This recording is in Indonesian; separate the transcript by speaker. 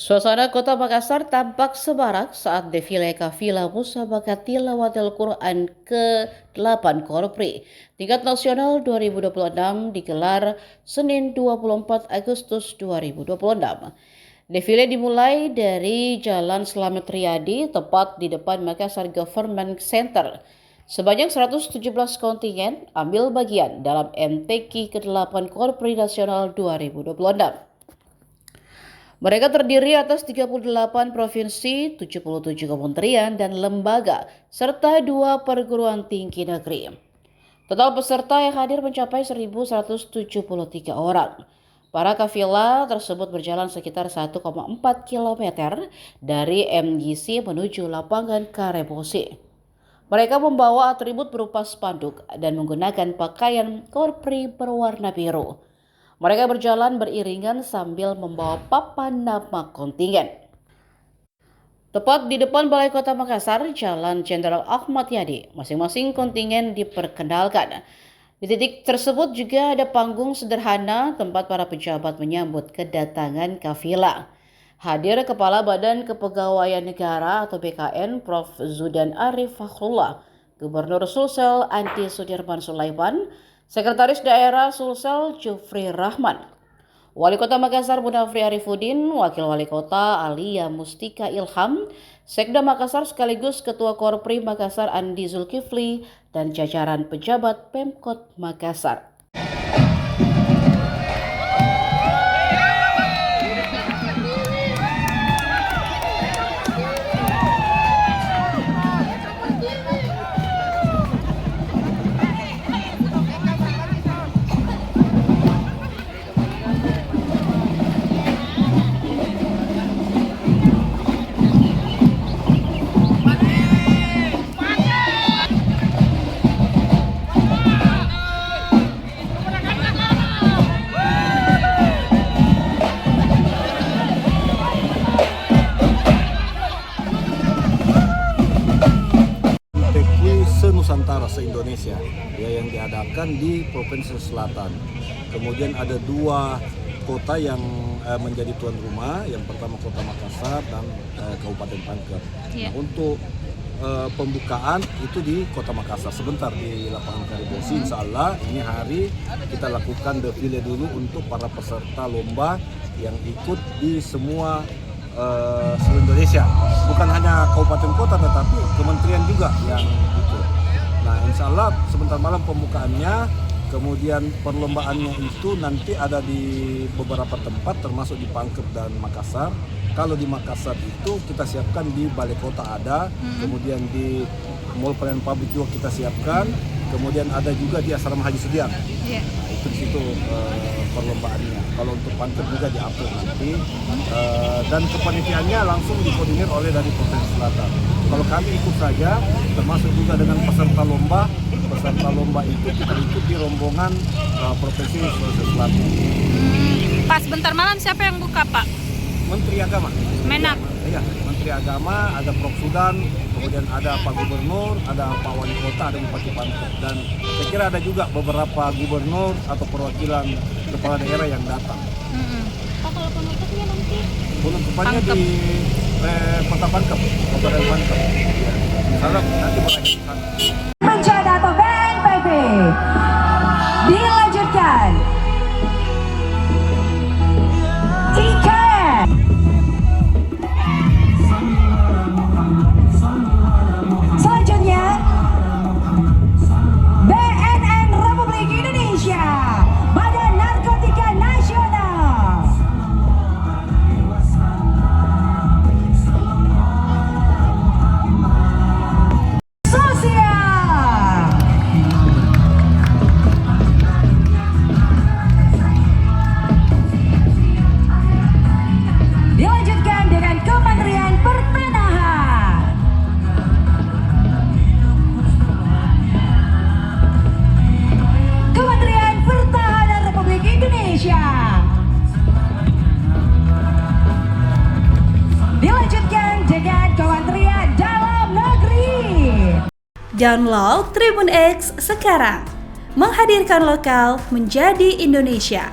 Speaker 1: Suasana kota Makassar tampak semarak saat defile kafilah Musabaqah Tilawatil Quran ke-8 Korpri tingkat nasional 2026 digelar Senin 24 Agustus 2026. Defile dimulai dari Jalan Slamet Riyadi tepat di depan Makassar Government Center. Sebanyak 117 kontingen ambil bagian dalam MTQ ke-8 Korpri Nasional 2026. Mereka terdiri atas 38 provinsi, 77 kementerian dan lembaga, serta 2 perguruan tinggi negeri. Total peserta yang hadir mencapai 1.173 orang. Para kafilah tersebut berjalan sekitar 1,4 km dari MGC menuju lapangan Karebosi. Mereka membawa atribut berupa spanduk dan menggunakan pakaian korpri berwarna biru. Mereka berjalan beriringan sambil membawa papan nama kontingen. Tepat di depan Balai Kota Makassar, Jalan Jenderal Ahmad Yani, masing-masing kontingen diperkenalkan. Di titik tersebut juga ada panggung sederhana tempat para pejabat menyambut kedatangan kafilah. Hadir Kepala Badan Kepegawaian Negara atau BKN Prof. Zudan Arif Fakhrullah, Gubernur Sulsel Andi Sudirman Sulaiman, Sekretaris Daerah Sulsel Jufri Rahman, Wali Kota Makassar Munafri Arifuddin, Wakil Wali Kota Alia Mustika Ilham, Sekda Makassar sekaligus Ketua Korpri Makassar Andi Zulkifli, dan jajaran pejabat Pemkot Makassar.
Speaker 2: Nusantara se-Indonesia ya, yang diadakan di Provinsi Selatan. Kemudian ada 2 kota yang menjadi tuan rumah, yang pertama Kota Makassar dan Kabupaten Pangkep. Nah, untuk pembukaan itu di Kota Makassar, sebentar di lapangan Karebosi. Insya Allah ini hari kita lakukan defile dulu untuk para peserta lomba yang ikut di semua seluruh Indonesia, bukan hanya kabupaten kota tetapi kementerian juga yang ikut. Nah, insya Allah sebentar malam pembukaannya, kemudian perlombaannya itu nanti ada di beberapa tempat termasuk di Pangkep dan Makassar. Kalau di Makassar itu kita siapkan di Balai Kota ada, kemudian di Mall Pelayanan Publik juga kita siapkan, kemudian ada juga di Asrama Haji Sudiang. Nah, itu di situ perlombaannya. Kalau untuk Pangkep juga diatur nanti, dan kepanitiaannya langsung dikoordinir oleh dari Provinsi Selatan. Kalau kami ikut saja, termasuk juga dengan peserta lomba. Peserta lomba itu kita ikuti rombongan Provinsi Sulawesi Selatan.
Speaker 3: Pas bentar malam siapa yang buka, Pak?
Speaker 2: Menteri Agama.
Speaker 3: Menak.
Speaker 2: Iya, Menteri Agama, ada Prof. Sudan, kemudian ada Pak Gubernur, ada Pak Wali Kota, ada Bupati Pangkep, dan saya kira ada juga beberapa gubernur atau perwakilan kepala daerah yang datang.
Speaker 3: Pak, kalau penutupnya nanti?
Speaker 2: Penutupannya di Kota Pangkep, Kabupaten Pangkep. Ya. Salam nanti berakhir di sana.
Speaker 4: Bencana atau BNPB dilanjutkan. IKN selanjutnya BNN Republik Indonesia, Badan Narkotika Nasional. Dilanjutkan dengan Kementerian Pertanahan. Kementerian Pertahanan Republik Indonesia. Dilanjutkan dengan Kementerian Dalam Negeri.
Speaker 5: Download Tribun X sekarang, menghadirkan lokal menjadi Indonesia.